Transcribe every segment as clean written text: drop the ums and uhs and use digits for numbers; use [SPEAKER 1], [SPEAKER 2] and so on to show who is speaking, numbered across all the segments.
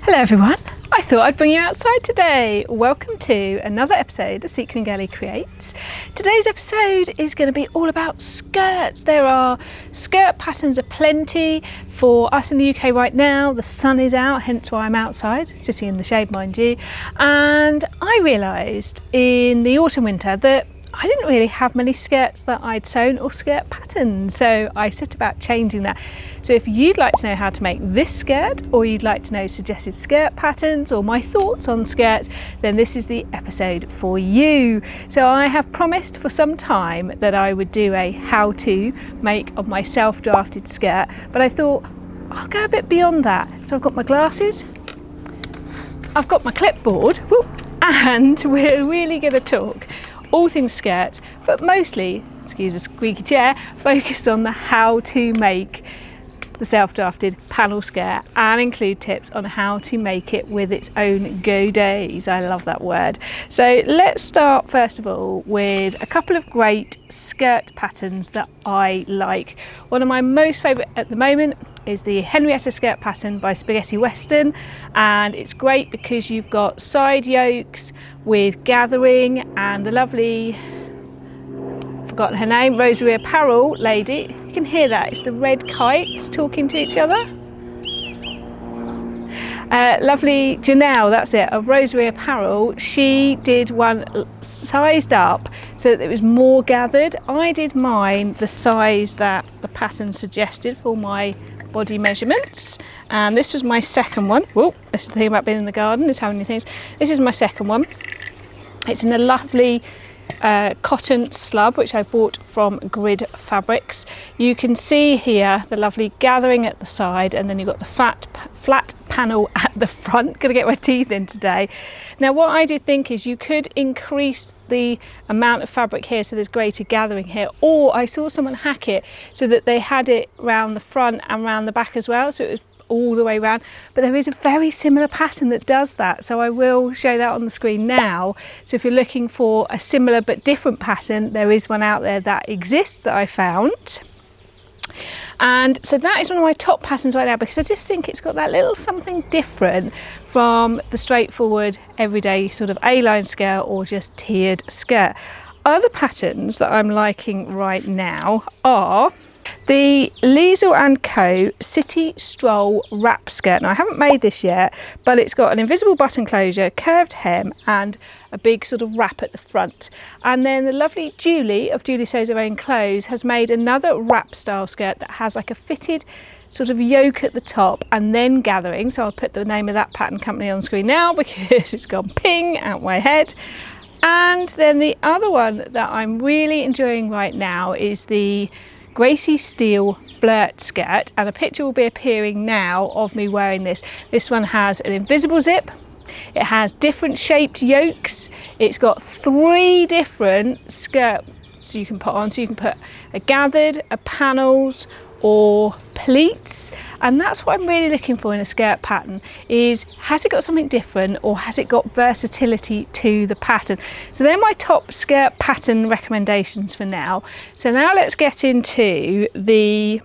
[SPEAKER 1] Hello everyone, I thought I'd bring you outside today. Welcome to another episode of Sequin Girly Creates. Today's episode is going to be all about skirts. There are skirt patterns aplenty for us in the UK right now. The sun is out, hence why I'm outside, sitting in the shade mind you. And I realised in the autumn winter that I didn't really have many skirts that I'd sewn or skirt patterns, so I set about changing that. So if you'd like to know how to make this skirt, or you'd like to know suggested skirt patterns or my thoughts on skirts, then this is the episode for you. So I have promised for some time that I would do a how-to make of my self-drafted skirt, but I thought I'll go a bit beyond that. So I've got my glasses, I've got my clipboard, and we're really going to talk all things skirts, but mostly, excuse the squeaky chair, focus on the how to make the self-drafted panel skirt and include tips on how to make it with its own gores. I love that word. So let's start first of all with a couple of great skirt patterns that I like. One of my most favourite at the moment is the Henrietta skirt pattern by Spaghetti Western, and it's great because you've got side yokes with gathering, and the lovely, forgotten her name, Rosary Apparel lady, you can hear that, it's the red kites talking to each other. Lovely Janelle, that's it, of Rosary Apparel, she did one sized up so that it was more gathered. I did mine the size that the pattern suggested for my body measurements, and this was my second one. Whoa, this is the thing about being in the garden, is how many things. This is my second one. It's in a lovely cotton slub which I bought from Grid Fabrics. You can see here the lovely gathering at the side, and then you've got the flat panel at the front. Gonna get my teeth in today. Now what I did think is you could increase the amount of fabric here so there's greater gathering here, or I saw someone hack it so that they had it round the front and round the back as well, so it was all the way around. But there is a very similar pattern that does that, so I will show that on the screen now. So if you're looking for a similar but different pattern, there is one out there that exists that I found. And so that is one of my top patterns right now, because I just think it's got that little something different from the straightforward everyday sort of A-line skirt or just tiered skirt. Other patterns that I'm liking right now are the Liesl & Co City Stroll wrap skirt. Now I haven't made this yet, but it's got an invisible button closure, curved hem, and a big sort of wrap at the front. And then the lovely Julie of Julie Sews Her Own Clothes has made another wrap style skirt that has like a fitted sort of yoke at the top and then gathering. So I'll put the name of that pattern company on screen now because it's gone ping out my head. And then the other one that I'm really enjoying right now is the Gracie Steel flirt skirt, and a picture will be appearing now of me wearing this. This one has an invisible zip, it has different shaped yokes, it's got 3 different skirts you can put on, so you can put a gathered, a panels, or pleats, and that's what I'm really looking for in a skirt pattern, is has it got something different or has it got versatility to the pattern. So they're my top skirt pattern recommendations for now. So now let's get into the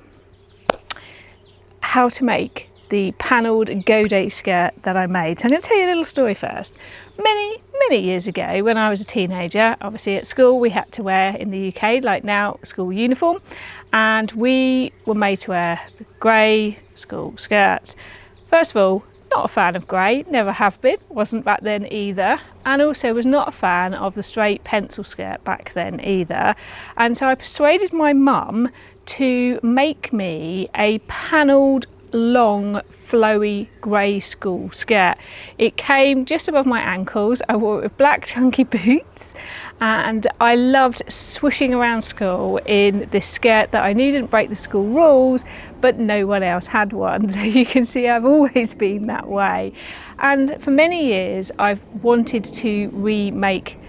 [SPEAKER 1] how to make the panelled Gode skirt that I made. So I'm going to tell you a little story first. Many years ago when I was a teenager, obviously at school we had to wear, in the UK like now, school uniform, and we were made to wear the grey school skirts. First of all, not a fan of grey, never have been, wasn't back then either, and also was not a fan of the straight pencil skirt back then either. And so I persuaded my mum to make me a panelled long flowy grey school skirt. It came just above my ankles. I wore it with black chunky boots, and I loved swishing around school in this skirt that I knew didn't break the school rules, but no one else had one. So you can see I've always been that way, and for many years I've wanted to remake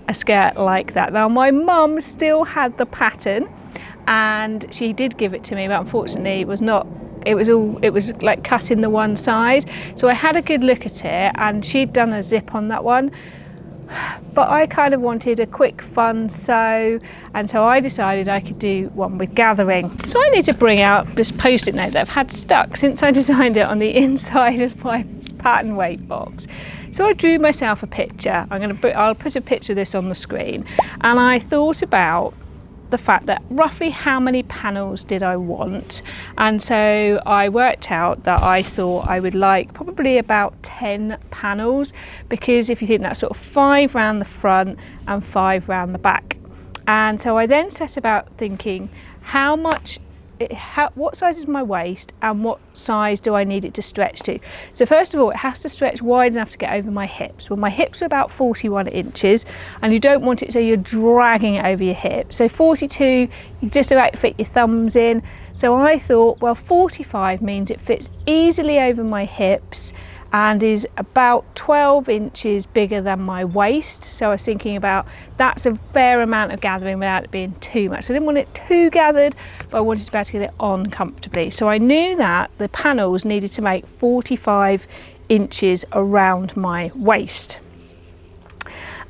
[SPEAKER 1] a skirt like that. Now my mum still had the pattern and she did give it to me, but unfortunately it was like cut in the one size. So I had a good look at it, and she'd done a zip on that one, but I kind of wanted a quick fun sew, and so I decided I could do one with gathering. So I need to bring out this post-it note that I've had stuck since I designed it on the inside of my pattern weight box. So I drew myself a picture. I'll put a picture of this on the screen, and I thought about the fact that roughly how many panels did I want, and so I worked out that I thought I would like probably about 10 panels, because if you think that's sort of 5 round the front and 5 round the back. And so I then set about thinking what size is my waist and what size do I need it to stretch to. So first of all, it has to stretch wide enough to get over my hips. Well, my hips are about 41 inches, and you don't want it so you're dragging it over your hips. So 42, you just about fit your thumbs in. So I thought, well, 45 means it fits easily over my hips and is about 12 inches bigger than my waist. So I was thinking about that's a fair amount of gathering without it being too much. So I didn't want it too gathered, but I wanted to be able to get it on comfortably. So I knew that the panels needed to make 45 inches around my waist.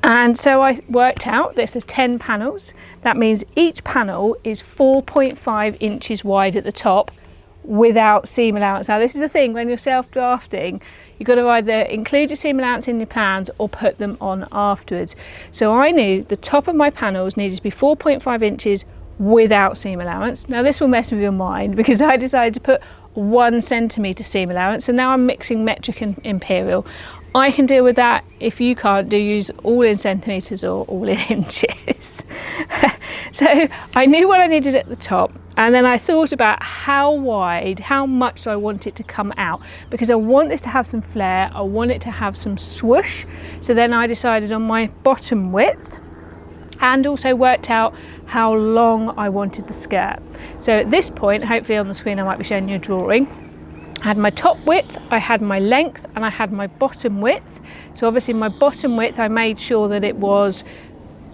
[SPEAKER 1] And so I worked out that if there's 10 panels, that means each panel is 4.5 inches wide at the top without seam allowance. Now this is the thing, when you're self-drafting, you've got to either include your seam allowance in your plans or put them on afterwards. So I knew the top of my panels needed to be 4.5 inches without seam allowance. Now this will mess with your mind, because I decided to put 1 centimetre seam allowance, so now I'm mixing metric and imperial. I can deal with that. If you can't, use all in centimetres or all in inches. So I knew what I needed at the top, and then I thought about how wide, how much do I want it to come out, because I want this to have some flair, I want it to have some swoosh. So then I decided on my bottom width, and also worked out how long I wanted the skirt. So at this point, hopefully on the screen I might be showing you a drawing. I had my top width, I had my length, and I had my bottom width. So obviously my bottom width, I made sure that it was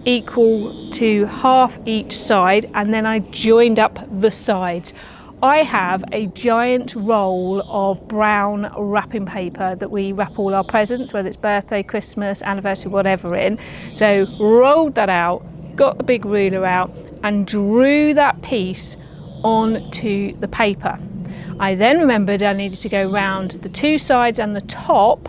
[SPEAKER 1] equal to half each side, and then I joined up the sides. I have a giant roll of brown wrapping paper that we wrap all our presents, whether it's birthday, Christmas, anniversary, whatever in. So rolled that out, got the big ruler out, and drew that piece onto the paper. I then remembered I needed to go round the 2 sides and the top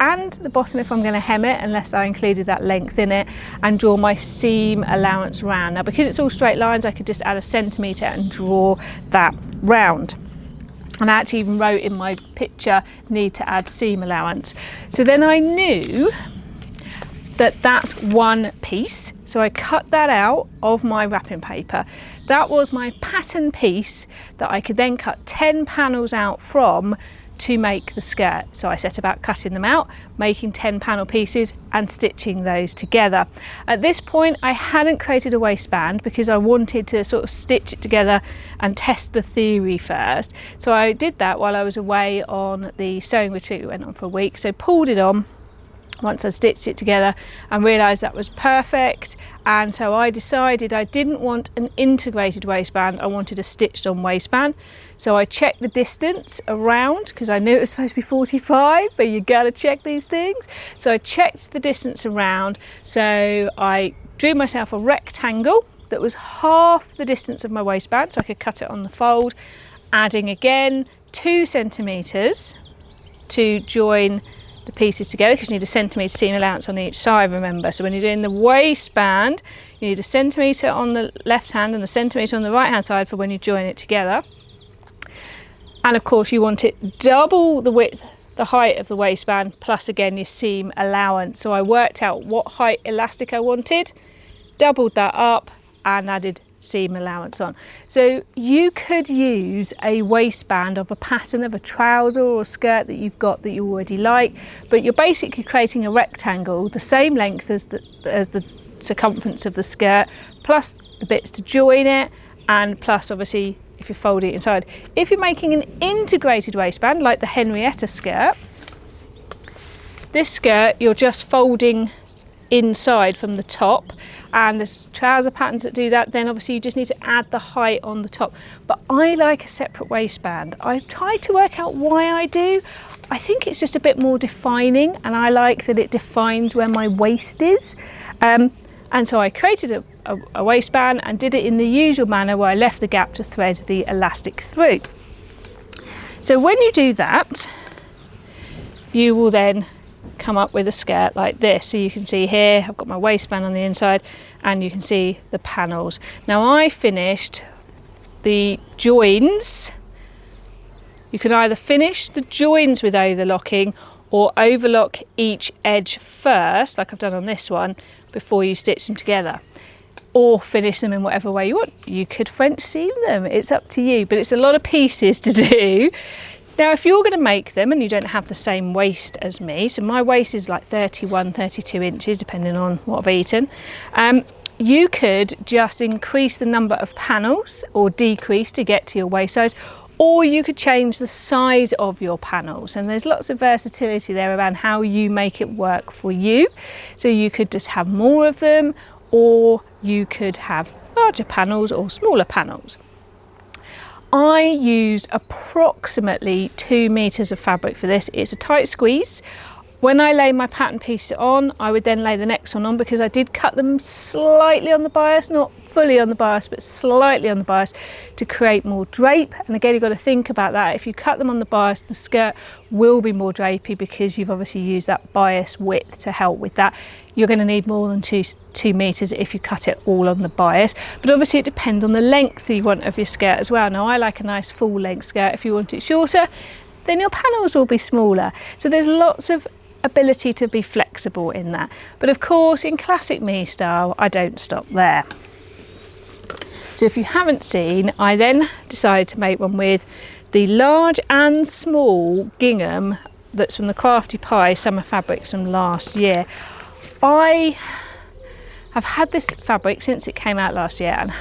[SPEAKER 1] and the bottom if I'm going to hem it, unless I included that length in it, and draw my seam allowance round. Now because it's all straight lines, I could just add 1 centimetre and draw that round. And I actually even wrote in my picture, need to add seam allowance. So then I knew that that's 1 piece, so I cut that out of my wrapping paper. That was my pattern piece that I could then cut 10 panels out from to make the skirt. So I set about cutting them out, making 10 panel pieces and stitching those together. At this point I hadn't created a waistband because I wanted to sort of stitch it together and test the theory first. So I did that while I was away on the sewing retreat. We went on for a week, so pulled it on once I stitched it together and realised that was perfect. And so I decided I didn't want an integrated waistband, I wanted a stitched on waistband. So I checked the distance around, because I knew it was supposed to be 45, but you gotta check these things. So I checked the distance around, so I drew myself a rectangle that was half the distance of my waistband, so I could cut it on the fold, adding again 2 centimetres to join the pieces together, because you need 1 centimetre seam allowance on each side, remember. So when you're doing the waistband, you need 1 centimetre on the left hand and 1 centimetre on the right hand side for when you join it together. And of course you want it double the width, the height of the waistband, plus again your seam allowance. So I worked out what height elastic I wanted, doubled that up and added seam allowance on. So you could use a waistband of a pattern of a trouser or a skirt that you've got that you already like, but you're basically creating a rectangle the same length as the circumference of the skirt, plus the bits to join it, and plus obviously if you fold it inside. If you're making an integrated waistband like the Henrietta skirt, this skirt you're just folding inside from the top, and there's trouser patterns that do that. Then obviously you just need to add the height on the top, but I like a separate waistband. I try to work out why I do. I think it's just a bit more defining, and I like that it defines where my waist is, and so I created a waistband and did it in the usual manner where I left the gap to thread the elastic through. So when you do that, you will then come up with a skirt like this. So you can see here I've got my waistband on the inside and you can see the panels. Now I finished the joins. You can either finish the joins with overlocking or overlock each edge first, like I've done on this one, before you stitch them together, or finish them in whatever way you want. You could French seam them, it's up to you, but it's a lot of pieces to do. Now if you're going to make them and you don't have the same waist as me, so my waist is like 31, 32 inches depending on what I've eaten, you could just increase the number of panels or decrease to get to your waist size, or you could change the size of your panels, and there's lots of versatility there around how you make it work for you. So you could just have more of them, or you could have larger panels or smaller panels. I used approximately 2 meters of fabric for this. It's a tight squeeze. When I lay my pattern piece on, I would then lay the next one on, because I did cut them slightly on the bias, not fully on the bias, but slightly on the bias to create more drape. And again, you've got to think about that. If you cut them on the bias, the skirt will be more drapey because you've obviously used that bias width to help with that. You're going to need more than two meters if you cut it all on the bias, but obviously it depends on the length you want of your skirt as well. Now I like a nice full length skirt. If you want it shorter, then your panels will be smaller. So there's lots of ability to be flexible in that. But of course, in classic me style, I don't stop there. So if you haven't seen, I then decided to make one with the large and small gingham that's from the Crafty Pie summer fabrics from last year. I have had this fabric since it came out last year and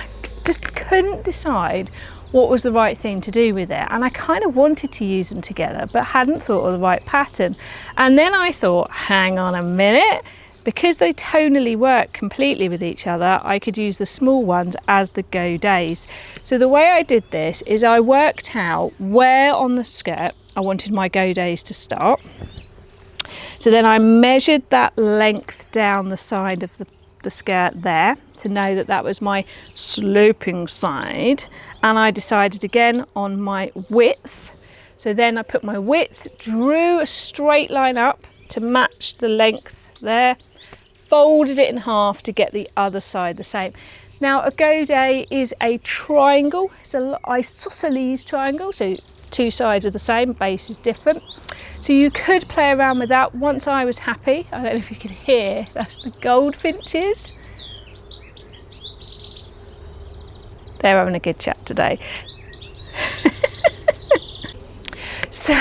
[SPEAKER 1] just couldn't decide what was the right thing to do with it, and I kind of wanted to use them together but hadn't thought of the right pattern. And then I thought, hang on a minute, because they tonally work completely with each other, I could use the small ones as the go days. So the way I did this is I worked out where on the skirt I wanted my go days to start. So then I measured that length down the side of the skirt there to know that that was my sloping side, and I decided again on my width. So then I put my width, drew a straight line up to match the length there, folded it in half to get the other side the same. Now a go day is a triangle, it's an isosceles triangle, so two sides are the same, base is different. So you could play around with that. Once I was happy, I don't know if you can hear, that's the goldfinches. They're having a good chat today. So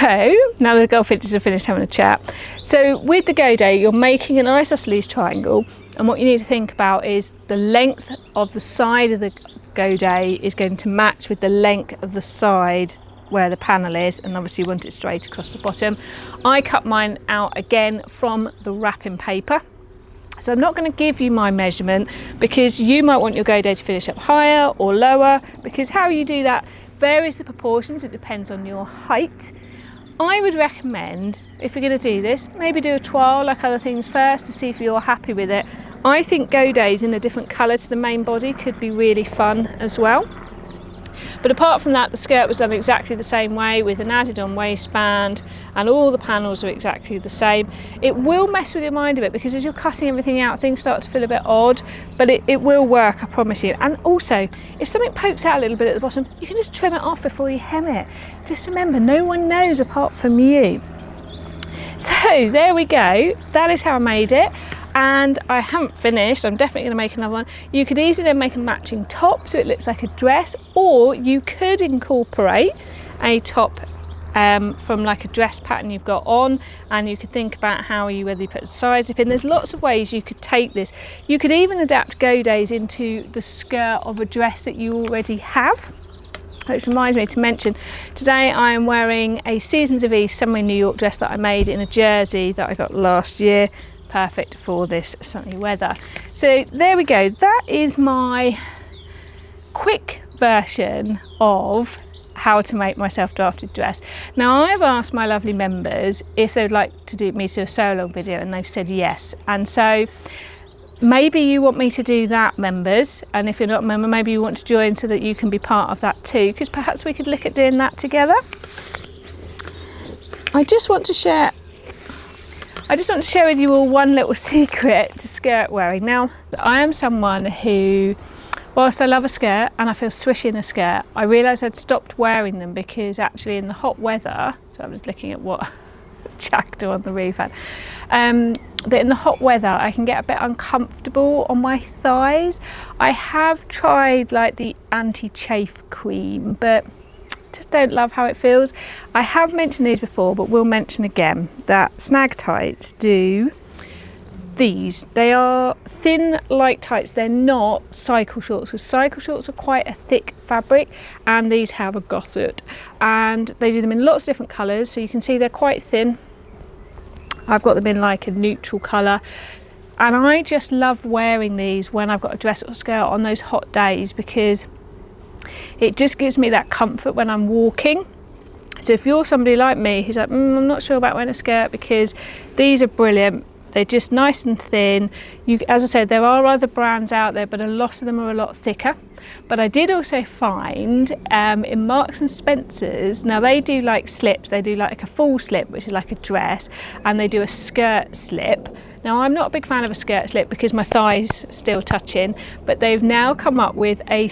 [SPEAKER 1] now the goldfinches have finished having a chat. So with the go day, you're making an isosceles triangle, and what you need to think about is the length of the side of the go day is going to match with the length of the side where the panel is, and obviously you want it straight across the bottom. I cut mine out again from the wrapping paper. So I'm not going to give you my measurement because you might want your go day to finish up higher or lower, because how you do that varies the proportions, it depends on your height. I would recommend, if you're going to do this, maybe do a toile like other things first to see if you're happy with it. I think go days in a different colour to the main body could be really fun as well. But apart from that, the skirt was done exactly the same way with an added on waistband, and all the panels are exactly the same. It will mess with your mind a bit because as you're cutting everything out, things start to feel a bit odd, but it will work, I promise you. And also, if something pokes out a little bit at the bottom, you can just trim it off before you hem it. Just remember, no one knows apart from you. So there we go, that is how I made it. And I haven't finished, I'm definitely going to make another one. You could easily then make a matching top so it looks like a dress, or you could incorporate a top from like a dress pattern you've got on, and you could think about whether you put a side zip in. There's lots of ways you could take this. You could even adapt go days into the skirt of a dress that you already have. Which reminds me to mention, today I am wearing a Seasons of East Somewhere in New York dress that I made in a jersey that I got last year. Perfect for this sunny weather. So there we go, that is my quick version of how to make my self-drafted dress. Now I've asked my lovely members if they'd like to do me to a sew along video, and they've said yes. And so maybe you want me to do that, members, and if you're not a member, maybe you want to join so that you can be part of that too, because perhaps we could look at doing that together. I just want to share I just want to share with you all one little secret to skirt wearing. Now, I am someone who, whilst I love a skirt and I feel swish in a skirt, I realised I'd stopped wearing them because actually in the hot weather, so I was looking at what Jackdaw on the roof had, that in the hot weather I can get a bit uncomfortable on my thighs. I have tried like the anti-chafe cream, but just don't love how it feels. I have mentioned these before, but will mention again that Snag Tights do these. They are thin like tights, they're not cycle shorts, because cycle shorts are quite a thick fabric and these have a gusset, and they do them in lots of different colours, so you can see they're quite thin. I've got them in like a neutral colour, and I just love wearing these when I've got a dress or skirt on those hot days, because it just gives me that comfort when I'm walking. So if you're somebody like me who's like, I'm not sure about wearing a skirt, because these are brilliant. They're just nice and thin. As I said, there are other brands out there, but a lot of them are a lot thicker. But I did also find in Marks and Spencer's, now they do like slips, they do like a full slip, which is like a dress, and they do a skirt slip. Now I'm not a big fan of a skirt slip because my thighs still touching, but they've now come up with a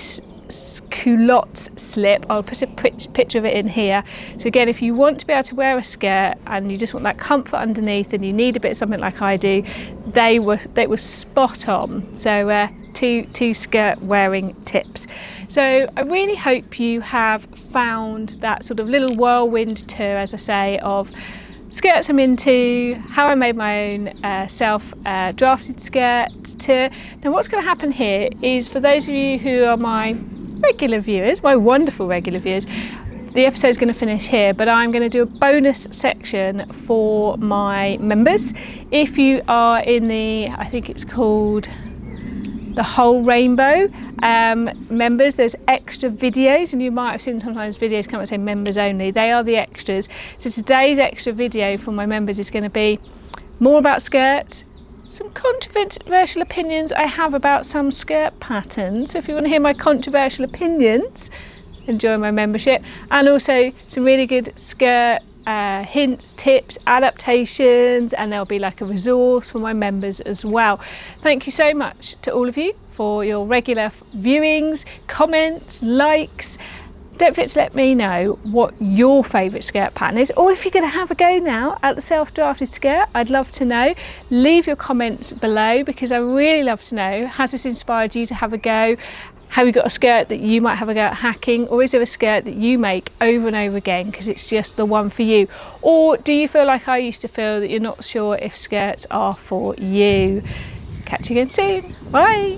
[SPEAKER 1] culotte slip. I'll put a picture of it in here. So again, if you want to be able to wear a skirt and you just want that comfort underneath and you need a bit of something like I do, they were spot on. So two skirt wearing tips. So I really hope you have found that sort of little whirlwind tour, as I say, of skirts I'm into, how I made my own self drafted skirt tour. Now what's going to happen here is, for those of you who are my regular viewers, my wonderful regular viewers, the episode is going to finish here, but I'm going to do a bonus section for my members. If you are in the, I think it's called the Whole Rainbow members, there's extra videos, and you might have seen sometimes videos come and say members only. They are the extras. So today's extra video for my members is going to be more about skirts, some controversial opinions I have about some skirt patterns. So if you want to hear my controversial opinions, enjoy my membership, and also some really good skirt hints, tips, adaptations, and there'll be like a resource for my members as well. Thank you so much to all of you for your regular viewings, comments, likes. Don't forget to let me know what your favourite skirt pattern is, or if you're going to have a go now at the self-drafted skirt, I'd love to know. Leave your comments below, because I really love to know, has this inspired you to have a go? Have you got a skirt that you might have a go at hacking, or is there a skirt that you make over and over again because it's just the one for you? Or do you feel like I used to feel, that you're not sure if skirts are for you? Catch you again soon. Bye.